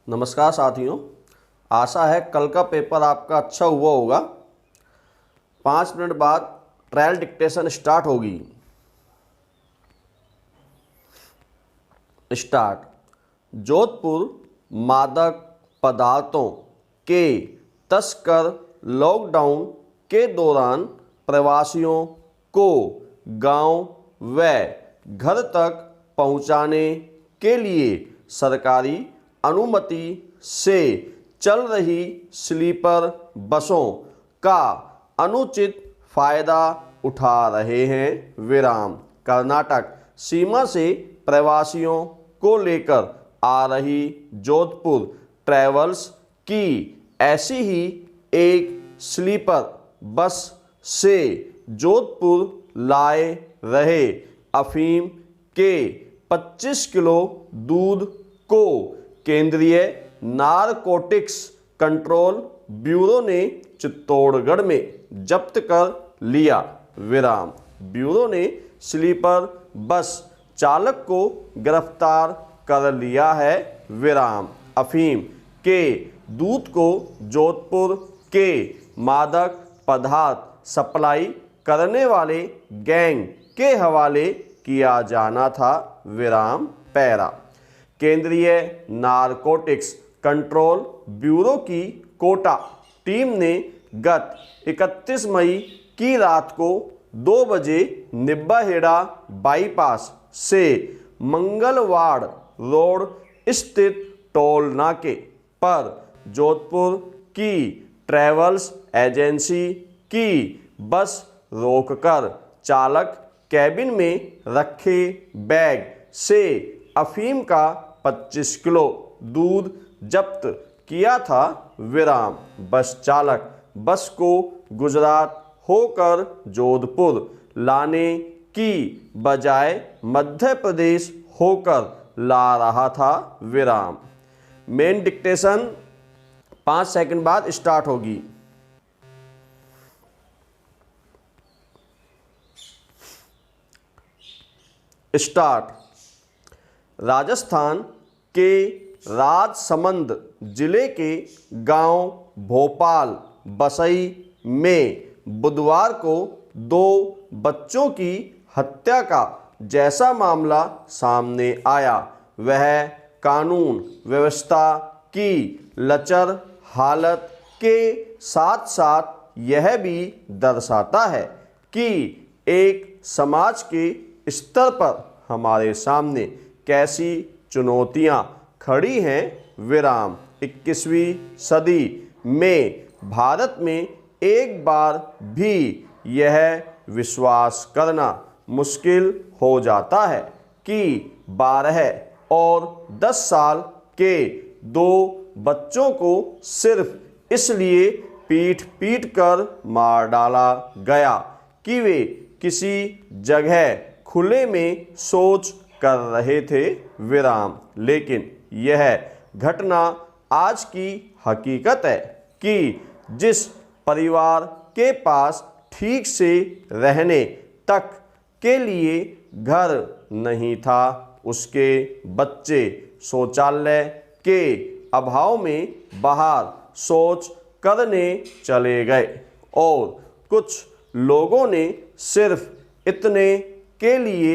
नमस्कार साथियों, आशा है कल का पेपर आपका अच्छा हुआ होगा। 5 मिनट बाद ट्रायल डिक्टेशन स्टार्ट होगी। स्टार्ट। जोधपुर मादक पदार्थों के तस्कर लॉकडाउन के दौरान प्रवासियों को गांव व घर तक पहुंचाने के लिए सरकारी अनुमति से चल रही स्लीपर बसों का अनुचित फायदा उठा रहे हैं। विराम। कर्नाटक सीमा से प्रवासियों को लेकर आ रही जोधपुर ट्रैवल्स की ऐसी ही एक स्लीपर बस से जोधपुर लाए रहे अफीम के 25 किलो दूध को केंद्रीय नारकोटिक्स कंट्रोल ब्यूरो ने चित्तौड़गढ़ में जब्त कर लिया। विराम। ब्यूरो ने स्लीपर बस चालक को गिरफ्तार कर लिया है। विराम। अफीम के दूध को जोधपुर के मादक पदार्थ सप्लाई करने वाले गैंग के हवाले किया जाना था। विराम। पैरा। केंद्रीय नारकोटिक्स कंट्रोल ब्यूरो की कोटा टीम ने गत 31 मई की रात को 2 बजे निब्बाहेड़ा बाईपास से मंगलवाड़ रोड स्थित टोल नाके पर जोधपुर की ट्रैवल्स एजेंसी की बस रोककर चालक कैबिन में रखे बैग से अफीम का 25 किलो दूध जब्त किया था। विराम। बस चालक बस को गुजरात होकर जोधपुर लाने की बजाय मध्य प्रदेश होकर ला रहा था। विराम। मेन डिक्टेशन 5 सेकंड बाद स्टार्ट होगी। स्टार्ट। राजस्थान के राजसमंद जिले के गांव भोपाल बसई में बुधवार को 2 बच्चों की हत्या का जैसा मामला सामने आया वह कानून व्यवस्था की लचर हालत के साथ साथ यह भी दर्शाता है कि एक समाज के स्तर पर हमारे सामने कैसी चुनौतियां खड़ी हैं। विराम। 21वीं सदी में भारत में एक बार भी यह विश्वास करना मुश्किल हो जाता है कि 12 और 10 साल के 2 बच्चों को सिर्फ इसलिए पीट कर मार डाला गया कि वे किसी जगह खुले में शौच कर रहे थे। विराम। लेकिन यह घटना आज की हकीकत है कि जिस परिवार के पास ठीक से रहने तक के लिए घर नहीं था उसके बच्चे शौचालय के अभाव में बाहर शौच करने चले गए और कुछ लोगों ने सिर्फ इतने के लिए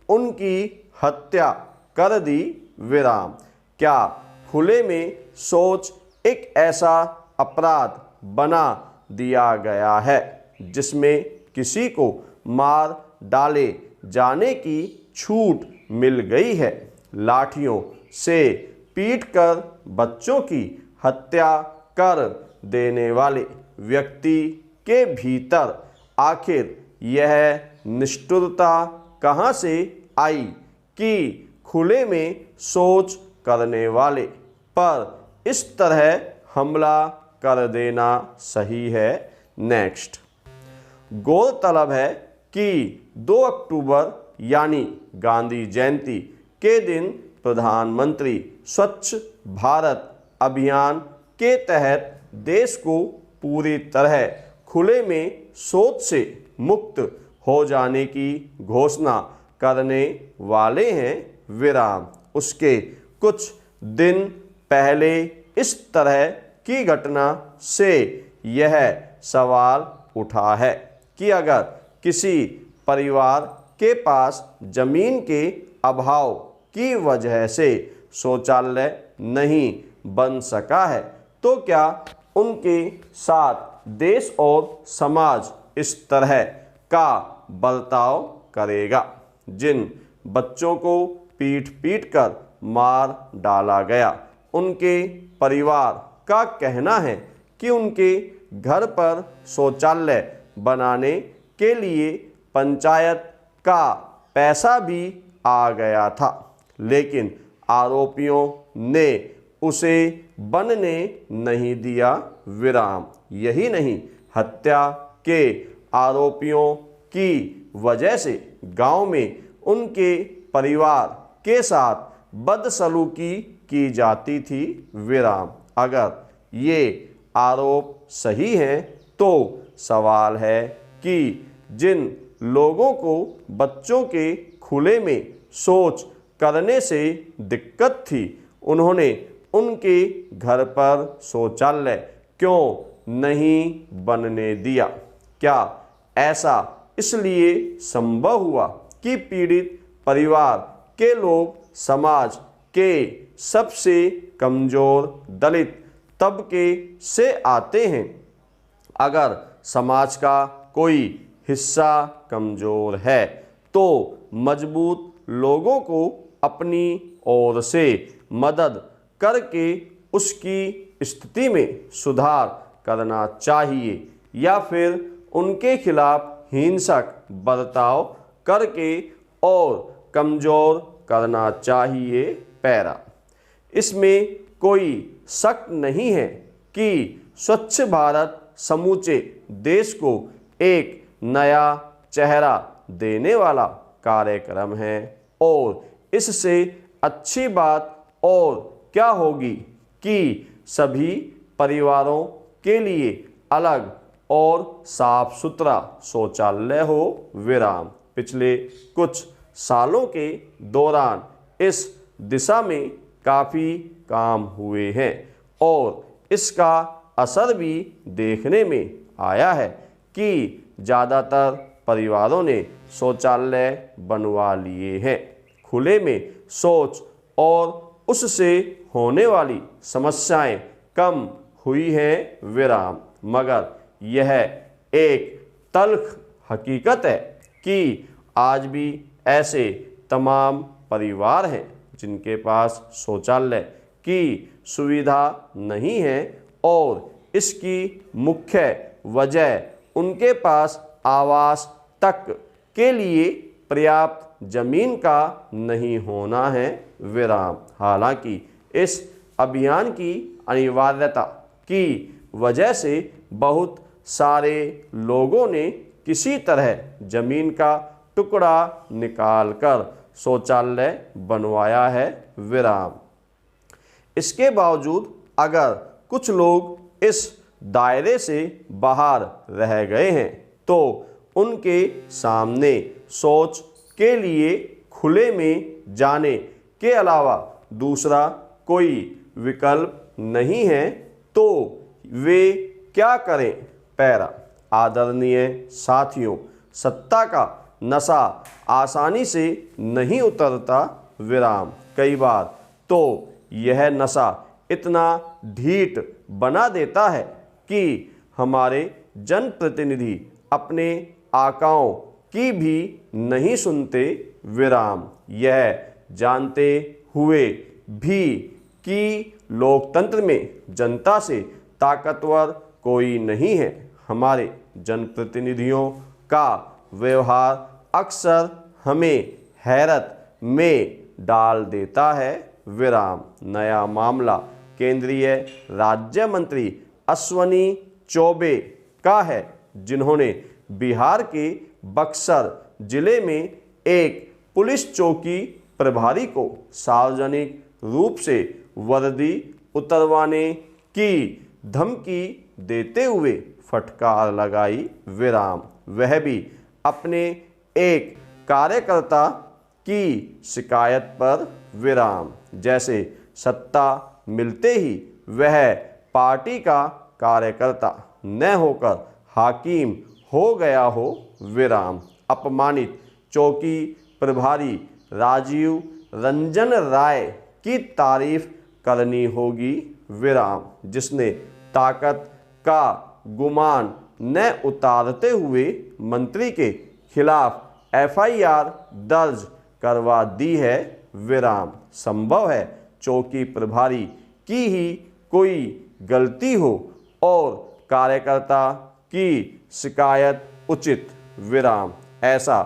उनकी हत्या कर दी। विराम। क्या खुले में शौच एक ऐसा अपराध बना दिया गया है जिसमें किसी को मार डाले जाने की छूट मिल गई है? लाठियों से पीटकर बच्चों की हत्या कर देने वाले व्यक्ति के भीतर आखिर यह निष्ठुरता कहाँ से आई कि खुले में शौच करने वाले पर इस तरह हमला कर देना सही है? नेक्स्ट। गौरतलब है कि 2 अक्टूबर यानी गांधी जयंती के दिन प्रधानमंत्री स्वच्छ भारत अभियान के तहत देश को पूरी तरह खुले में शौच से मुक्त हो जाने की घोषणा करने वाले हैं। विराम। उसके कुछ दिन पहले इस तरह की घटना से यह सवाल उठा है कि अगर किसी परिवार के पास जमीन के अभाव की वजह से शौचालय नहीं बन सका है तो क्या उनके साथ देश और समाज इस तरह का बर्ताव करेगा। जिन बच्चों को पीट पीट कर मार डाला गया, उनके परिवार का कहना है कि उनके घर पर शौचालय बनाने के लिए पंचायत का पैसा भी आ गया था, लेकिन आरोपियों ने उसे बनने नहीं दिया विराम। यही नहीं, हत्या के आरोपियों की वजह से गांव में उनके परिवार के साथ बदसलूकी की जाती थी विराम। अगर ये आरोप सही हैं तो सवाल है कि जिन लोगों को बच्चों के खुले में शौच करने से दिक्कत थी, उन्होंने उनके घर पर शौचालय क्यों नहीं बनने दिया। क्या ऐसा इसलिए संभव हुआ कि पीड़ित परिवार के लोग समाज के सबसे कमजोर दलित तबके से आते हैं। अगर समाज का कोई हिस्सा कमजोर है तो मजबूत लोगों को अपनी ओर से मदद करके उसकी स्थिति में सुधार करना चाहिए या फिर उनके खिलाफ हिंसक बर्ताव करके और कमजोर करना चाहिए। पैरा। इसमें कोई शक नहीं है कि स्वच्छ भारत समूचे देश को एक नया चेहरा देने वाला कार्यक्रम है और इससे अच्छी बात और क्या होगी कि सभी परिवारों के लिए अलग और साफ सुथरा शौचालय हो विराम। पिछले कुछ सालों के दौरान इस दिशा में काफ़ी काम हुए हैं और इसका असर भी देखने में आया है कि ज़्यादातर परिवारों ने शौचालय बनवा लिए हैं। खुले में शौच और उससे होने वाली समस्याएं कम हुई हैं विराम। मगर यह एक तल्ख हकीकत है कि आज भी ऐसे तमाम परिवार हैं जिनके पास शौचालय की सुविधा नहीं है और इसकी मुख्य वजह उनके पास आवास तक के लिए पर्याप्त जमीन का नहीं होना है विराम। हालांकि इस अभियान की अनिवार्यता की वजह से बहुत सारे लोगों ने किसी तरह जमीन का टुकड़ा निकालकर शौचालय बनवाया है विराम। इसके बावजूद अगर कुछ लोग इस दायरे से बाहर रह गए हैं तो उनके सामने शौच के लिए खुले में जाने के अलावा दूसरा कोई विकल्प नहीं है तो वे क्या करें। पैरा। आदरणीय साथियों, सत्ता का नशा आसानी से नहीं उतरता विराम। कई बार तो यह नशा इतना ढीठ बना देता है कि हमारे जनप्रतिनिधि अपने आकाओं की भी नहीं सुनते विराम। यह जानते हुए भी कि लोकतंत्र में जनता से ताकतवर कोई नहीं है, हमारे जनप्रतिनिधियों का व्यवहार अक्सर हमें हैरत में डाल देता है विराम। नया मामला केंद्रीय राज्य मंत्री अश्वनी चौबे का है, जिन्होंने बिहार के बक्सर जिले में एक पुलिस चौकी प्रभारी को सार्वजनिक रूप से वर्दी उतरवाने की धमकी देते हुए फटकार लगाई विराम। वह भी अपने एक कार्यकर्ता की शिकायत पर विराम। जैसे सत्ता मिलते ही वह पार्टी का कार्यकर्ता न होकर हाकिम हो गया हो विराम। अपमानित चौकी प्रभारी राजीव रंजन राय की तारीफ करनी होगी विराम, जिसने ताकत का गुमान न उतारते हुए मंत्री के खिलाफ FIR दर्ज करवा दी है विराम। संभव है चौकी प्रभारी की ही कोई गलती हो और कार्यकर्ता की शिकायत उचित विराम। ऐसा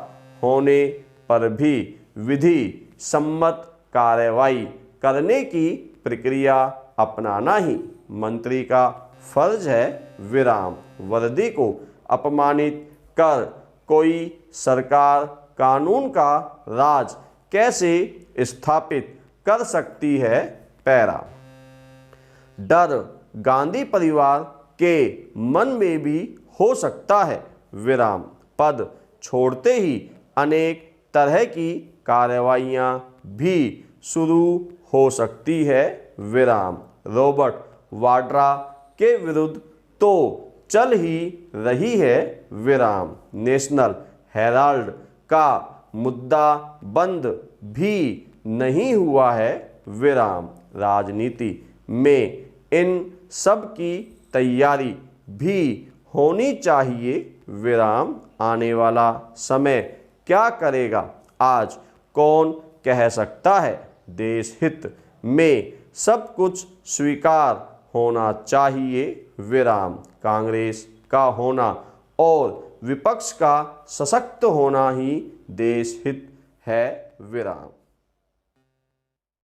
होने पर भी विधि सम्मत कार्रवाई करने की प्रक्रिया अपनाना ही मंत्री का फर्ज है विराम। वर्दी को अपमानित कर कोई सरकार कानून का राज कैसे स्थापित कर सकती है? पैरा। डर गांधी परिवार के मन में भी हो सकता है विराम। पद छोड़ते ही अनेक तरह की कार्रवाइयाँ भी शुरू हो सकती है विराम। रॉबर्ट वाड्रा के विरुद्ध तो चल ही रही है विराम। नेशनल हेराल्ड का मुद्दा बंद भी नहीं हुआ है विराम। राजनीति में इन सब की तैयारी भी होनी चाहिए विराम। आने वाला समय क्या करेगा आज कौन कह सकता है? देश हित में सब कुछ स्वीकार होना चाहिए विराम। कांग्रेस का होना और विपक्ष का सशक्त होना ही देश हित है विराम।